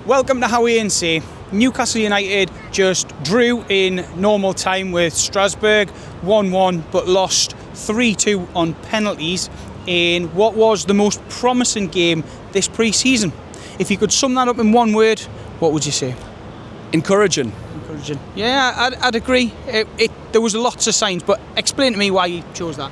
Welcome to Howay and Say. Newcastle United just drew in normal time with Strasbourg, 1-1, but lost 3-2 on penalties in what was the most promising game this pre-season. If you could sum that up in one word, what would you say? Encouraging. Yeah, I'd agree. There was lots of signs, but explain to me why you chose that.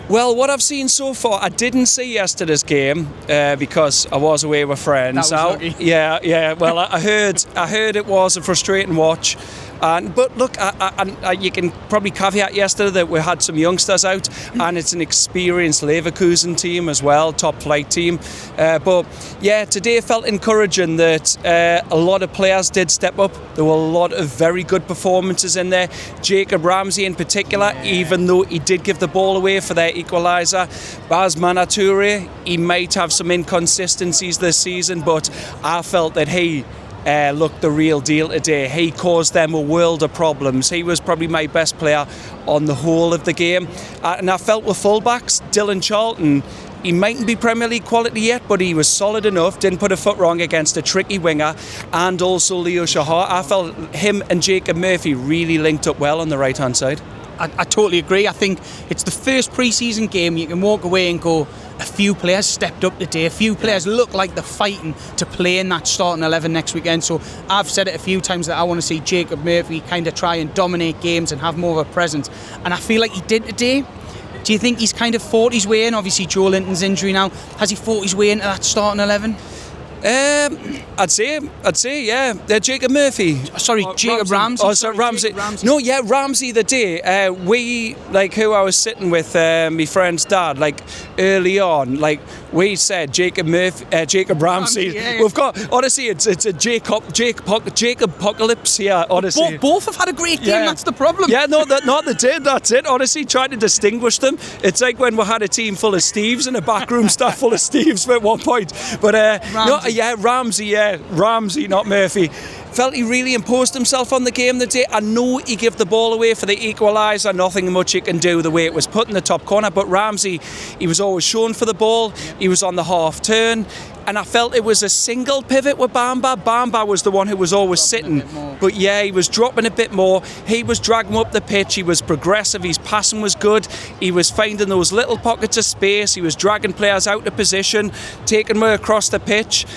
Well, what I've seen so far, I didn't see yesterday's game because I was away with friends. That was lucky. Yeah. Well, I heard it was a frustrating watch. But look, you can probably caveat yesterday that we had some youngsters out, and it's an experienced Leverkusen team as well, top flight team. But yeah, today felt encouraging that a lot of players did step up. There were a lot of very good performances in there. Jacob Ramsey in particular, even though he did give the ball away for their equaliser. Baz Manature, he might have some inconsistencies this season, but I felt that he looked the real deal today. He caused them a world of problems. He was probably my best player on the whole of the game. And I felt with fullbacks, Dylan Charlton, he mightn't be Premier League quality yet, but he was solid enough, didn't put a foot wrong against a tricky winger, and also Leo Shahar. I felt him and Jacob Murphy really linked up well on the right-hand side. I totally agree. I think it's the first pre-season game you can walk away and go, a few players stepped up today. A few players look like they're fighting to play in that starting 11 next weekend. So I've said it a few times that I want to see Jacob Murphy kind of try and dominate games and have more of a presence. And I feel like he did today. Do you think he's kind of fought his way in? Obviously, Joe Linton's injury now. Has he fought his way into that starting 11? I'd say, yeah. Jacob Murphy. Sorry, Jacob Ramsey. Oh, sorry, Ramsey. No, yeah, Ramsey the day. We, like who I was sitting with, my friend's dad, like early on, like we said Jacob Ramsey. Yeah. We've got, honestly, it's a Jacob apocalypse here, honestly. Both have had a great game, that's the problem. Yeah, no, they did, that's it. Honestly, trying to distinguish them. It's like when we had a team full of Steves and a backroom staff full of Steves at one point. But, Ramsey, not Murphy. Felt he really imposed himself on the game today. I know he gave the ball away for the equaliser, nothing much he can do the way it was put in the top corner, but Ramsey, he was always shown for the ball, he was on the half turn, and I felt it was a single pivot with Bamba. Bamba was the one who was always sitting, but yeah, he was dropping a bit more. He was dragging up the pitch, he was progressive, his passing was good, he was finding those little pockets of space, he was dragging players out of position, taking them across the pitch,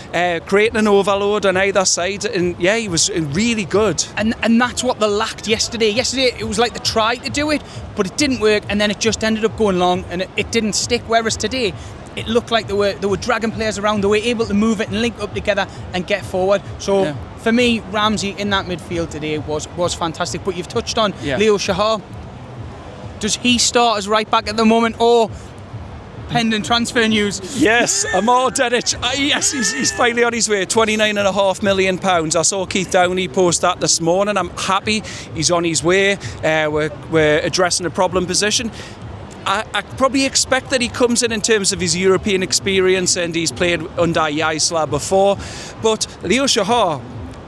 creating an overload on either side, and yeah, he was really good. And that's what they lacked yesterday. Yesterday it was like they tried to do it, but it didn't work, and then it just ended up going long, and it didn't stick. Whereas today, it looked like they were dragging players around. They were able to move it and link up together and get forward. So for me, Ramsey in that midfield today was fantastic. But you've touched on Leo Shahar. Does he start as right back at the moment, or pending transfer news? Yes, Amar Dedic. Yes, he's finally on his way. £29.5 million. I saw Keith Downey post that this morning. I'm happy he's on his way. We're addressing a problem position. I probably expect that he comes in terms of his European experience, and he's played under Jaissle before. But Leo Shahar,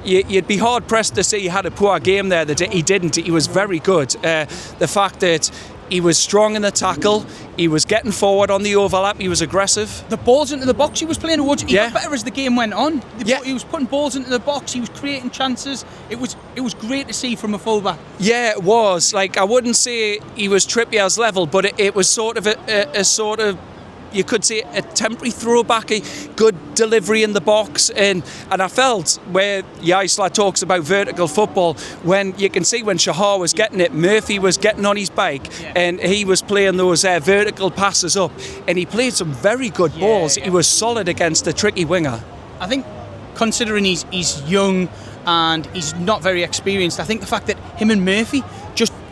you'd be hard pressed to say he had a poor game there. He didn't. He was very good. The fact that he was strong in the tackle, he was getting forward on the overlap, he was aggressive. The balls into the box he was playing towards, he got better as the game went on. He was putting balls into the box, he was creating chances. It was great to see from a fullback. Yeah, it was. Like, I wouldn't say he was Trippier's level, but it was sort of a sort of, you could say, a temporary throwback, a good delivery in the box, and I felt where Jaissle talks about vertical football, when you can see when Shahar was getting it, Murphy was getting on his bike and he was playing those vertical passes up, and he played some very good balls. He was solid against a tricky winger. I think, considering he's young and he's not very experienced, I think the fact that him and Murphy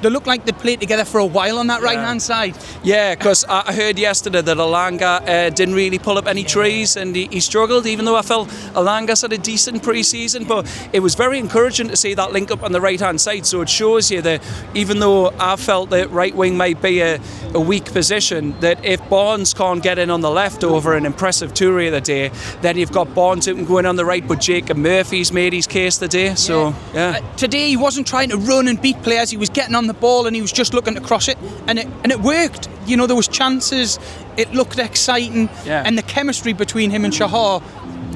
they look like they played together for a while on that right-hand side. Yeah, because I heard yesterday that Alanga didn't really pull up any trees, and he struggled, even though I felt Alanga's had a decent pre-season. But it was very encouraging to see that link up on the right-hand side. So it shows you that even though I felt that right wing might be a weak position, that if Barnes can't get in on the left over an impressive Toure the day, then you've got Barnes who can go in on the right, but Jacob Murphy's made his case today. So today he wasn't trying to run and beat players, he was getting on the ball and he was just looking to cross it, and it worked. You know, there was chances, it looked exciting, and the chemistry between him and Shahar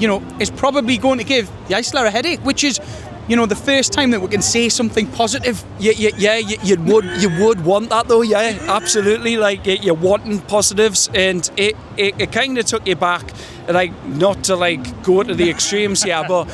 is probably going to give Jaissle a headache, which is, the first time that we can say something positive. Yeah, you would want that though. Yeah, absolutely. Like you're wanting positives, and it kind of took you back, like not to like go to the extremes, yeah, but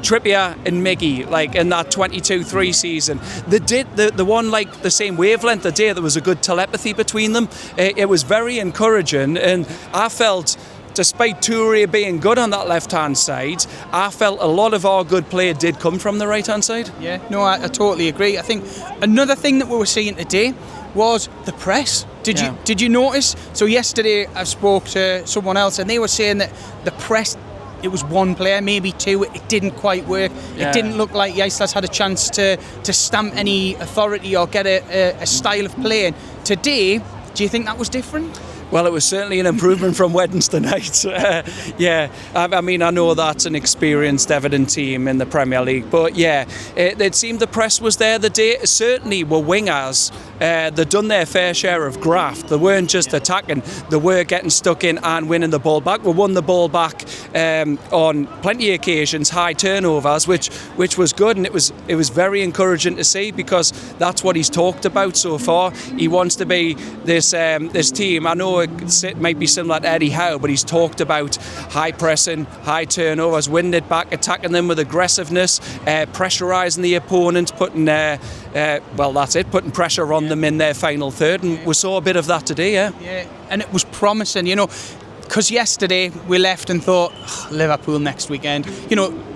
Trippier and Miggy, like in that 22-3 season, they did the one like the same wavelength the day. There was a good telepathy between them. It was very encouraging, and I felt, despite Toure being good on that left-hand side, I felt a lot of our good play did come from the right-hand side. Yeah, no, I totally agree. I think another thing that we were seeing today was the press. Did you notice? So yesterday I spoke to someone else and they were saying that the press, it was one player, maybe two, it didn't quite work. Yeah. It didn't look like Jaissle's had a chance to stamp any authority or get a style of playing. Today, do you think that was different? Well, it was certainly an improvement from Wednesday night. Yeah, I mean, I know that's an experienced Everton team in the Premier League, but yeah, it seemed the press was there the day. Certainly were wingers. They'd done their fair share of graft. They weren't just attacking, they were getting stuck in and winning the ball back. We won the ball back on plenty of occasions, high turnovers, which was good, and it was very encouraging to see, because that's what he's talked about so far. He wants to be this team. I know it might be similar to Eddie Howe, but he's talked about high pressing, high turnovers, winning it back, attacking them with aggressiveness, pressurising the opponent, putting putting pressure on them in their final third, and we saw a bit of that today. Yeah, and it was promising, because yesterday we left and thought, Liverpool next weekend.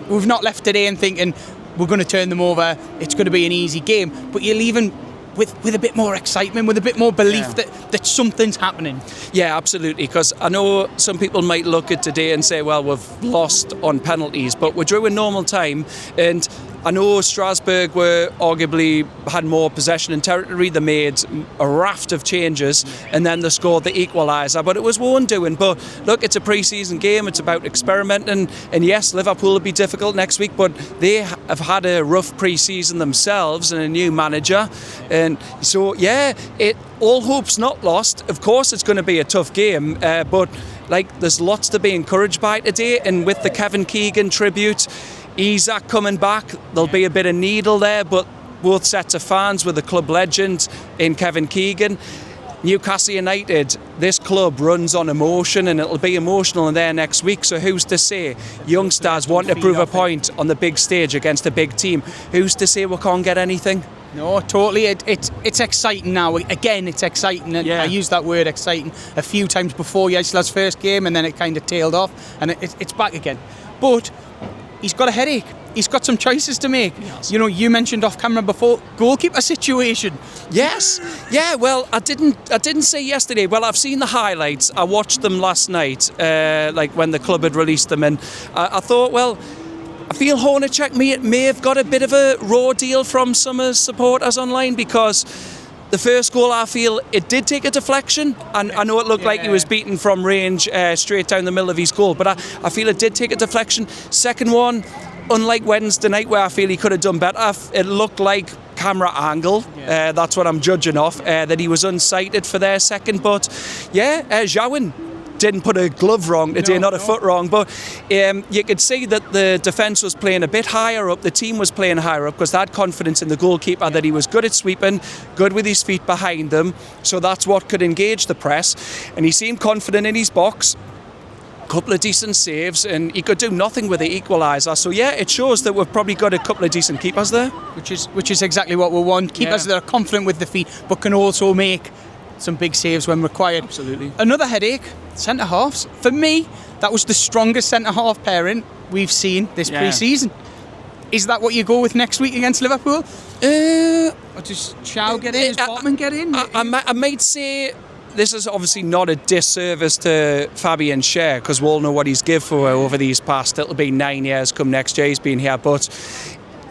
We've not left today and thinking we're going to turn them over, it's going to be an easy game, but you're leaving with a bit more excitement, with a bit more belief that something's happening. Yeah, absolutely, because I know some people might look at today and say, well, we've lost on penalties, but we drew in normal time, and I know Strasbourg were arguably had more possession and territory. They made a raft of changes and then they scored the equaliser. But it was one doing. But look, it's a pre-season game. It's about experimenting. And yes, Liverpool will be difficult next week, but they have had a rough pre-season themselves and a new manager. And so, yeah, all hope's not lost. Of course, it's going to be a tough game, but there's lots to be encouraged by today. And with the Kevin Keegan tribute, Isak coming back, there'll be a bit of needle there, but both sets of fans with the club legend in Kevin Keegan. Newcastle United, this club runs on emotion, and it'll be emotional in there next week. So who's to say youngsters want to prove a point on the big stage against a big team? Who's to say we can't get anything? No, totally. It's exciting now. Again, it's exciting. I used that word exciting a few times before Jaissle's first game, and then it kind of tailed off, and it's back again. But he's got a headache. He's got some choices to make. Yes. You mentioned off camera before, goalkeeper situation. Yes. Yeah, well, I didn't say yesterday. Well, I've seen the highlights. I watched them last night, when the club had released them, and I thought, well, I feel Hornacek may have got a bit of a raw deal from some of his supporters online, because the first goal, I feel, it did take a deflection, and I know it looked like he was beaten from range straight down the middle of his goal, but I feel it did take a deflection. Second one, unlike Wednesday night where I feel he could have done better, it looked like camera angle, that's what I'm judging off, that he was unsighted for their second, but Jaouen didn't put a glove wrong today, not a foot wrong, but you could see that the defence was playing a bit higher up, the team was playing higher up, because they had confidence in the goalkeeper that he was good at sweeping, good with his feet behind them, so that's what could engage the press, and he seemed confident in his box. Couple of decent saves, and he could do nothing with the equaliser. So yeah, it shows that we've probably got a couple of decent keepers there, which is exactly what we want. Keepers that are confident with the feet, but can also make some big saves when required. Absolutely. Another headache, centre halves. For me, that was the strongest centre half pairing we've seen this pre-season. Is that what you go with next week against Liverpool? Or does Chow get in? Does Botman get in? I might say, this is obviously not a disservice to Fabian Schär, because we'll know what he's given for over these past, it'll be 9 years come next year he's been here, but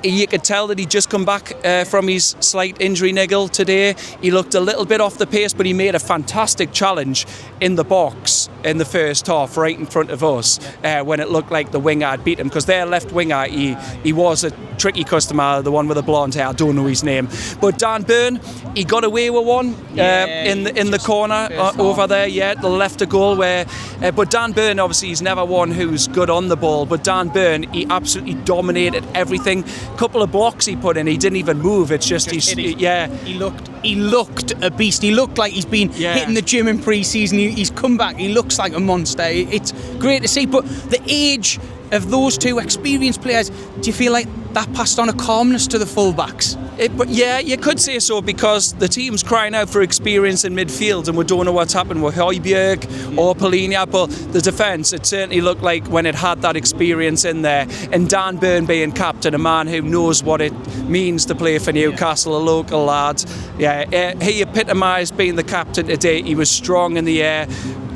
you could tell that he'd just come back from his slight injury niggle today. He looked a little bit off the pace, but he made a fantastic challenge in the box in the first half right in front of us when it looked like the winger had beat him, because their left winger, he was a tricky customer, the one with the blonde hair, I don't know his name, but Dan Burn, he got away with one in the corner over there, the left of goal where but Dan Burn, obviously he's never one who's good on the ball, but Dan Burn, he absolutely dominated everything. Couple of blocks he put in, he didn't even move, it's just he looked a beast. He looked like he's been hitting the gym in pre-season. He's come back, he looks like a monster. It's great to see, but the age of those two experienced players, do you feel like that passed on a calmness to the full-backs? But yeah, you could say so, because the team's crying out for experience in midfield, and we don't know what's happened with Højbjerg or Polina, but the defence, it certainly looked like when it had that experience in there, and Dan Burn being captain, a man who knows what it means to play for Newcastle, a local lad. He epitomised being the captain today. He was strong in the air,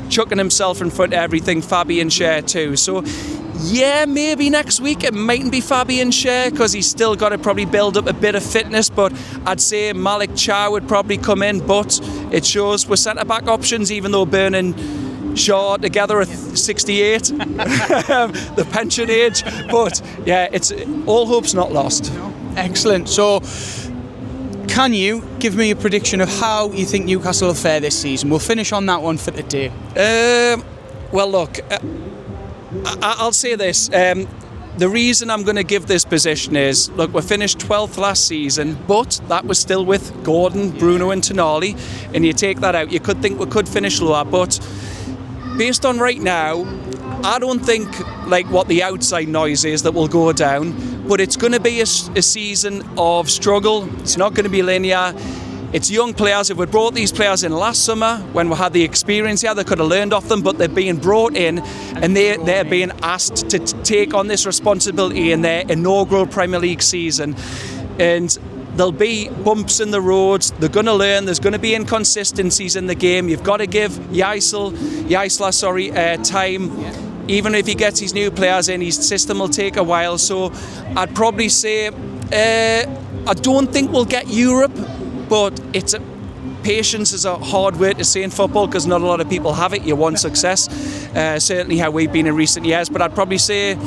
chucking himself in front of everything. Fabian Schär too. So yeah, maybe next week it mightn't be Fabian Schär, because he's still got to probably build up a bit of fitness, but I'd say Malik Chow would probably come in, but it shows we're centre-back options, even though Burn and Shaw together at 68, the pension age, but yeah, it's all hope's not lost. Excellent. So can you give me a prediction of how you think Newcastle will fare this season? We'll finish on that one for today. Well, look, I'll say this. The reason I'm going to give this position is, look, we finished 12th last season, but that was still with Gordon, Bruno and Tonali, and you take that out, you could think we could finish lower, but based on right now, I don't think like what the outside noise is that will go down, but it's going to be a season of struggle. It's not going to be linear. It's young players. If we brought these players in last summer when we had the experience here, they could have learned off them, but they're being brought in and they're being asked to take on this responsibility in their inaugural Premier League season. And there'll be bumps in the roads. They're going to learn. There's going to be inconsistencies in the game. You've got to give Jaissle time. Yeah. Even if he gets his new players in, his system will take a while. So I'd probably say I don't think we'll get Europe, but patience is a hard word to say in football, because not a lot of people have it. You want success, certainly how we've been in recent years, but I'd probably say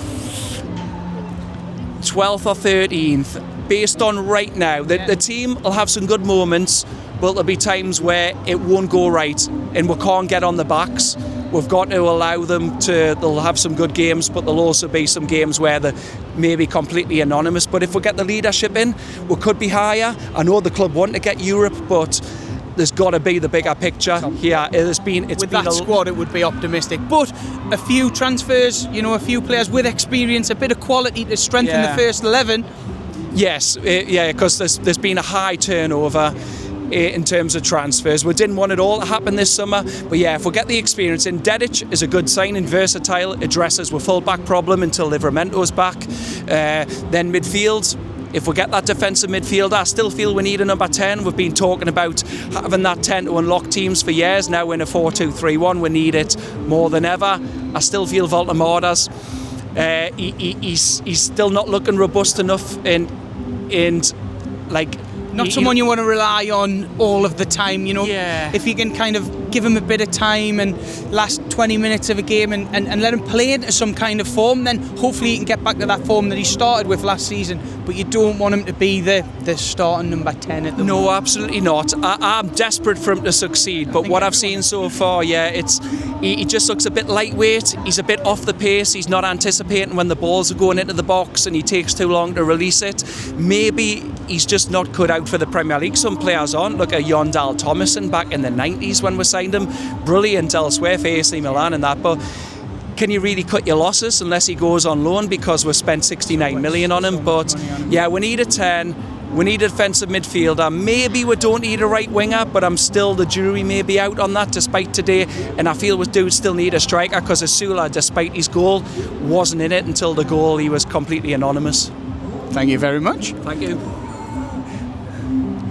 12th or 13th based on right now. The team will have some good moments, but there'll be times where it won't go right and we can't get on the backs. We've got to allow them they'll have some good games, but there'll also be some games where they're maybe completely anonymous. But if we get the leadership in, we could be higher. I know the club want to get Europe, but there's got to be the bigger picture here. With that squad, it would be optimistic. But a few transfers, a few players with experience, a bit of quality to strengthen the first 11. Yes, because there's been a high turnover in terms of transfers. We didn't want it all to happen this summer, but yeah, if we get the experience in, Dedic is a good signing, versatile, addresses with full-back problem until Livramento's back. Then midfield, if we get that defensive midfielder, I still feel we need a number 10. We've been talking about having that 10 to unlock teams for years. Now in a 4-2-3-1, we need it more than ever. I still feel Voltemada's he's still not looking robust enough, and like not someone you want to rely on all of the time, If you can kind of give him a bit of time and last 20 minutes of a game and let him play into some kind of form, then hopefully he can get back to that form that he started with last season. But you don't want him to be the starting number 10 at the moment. No, absolutely not. I'm desperate for him to succeed, but what I've seen so far, he just looks a bit lightweight. He's a bit off the pace. He's not anticipating when the balls are going into the box, and he takes too long to release it. Maybe he's just not cut out for the Premier League. Some players aren't. Look at Jon Dahl Tomasson back in the 90s when we signed him. Brilliant elsewhere for AC Milan and that, but can you really cut your losses unless he goes on loan, because we've spent 69 million on him? But yeah, we need a 10. We need a defensive midfielder. Maybe we don't need a right winger, but the jury may be out on that despite today. And I feel we do still need a striker, because Asula, despite his goal, wasn't in it until the goal. He was completely anonymous. Thank you very much. Thank you.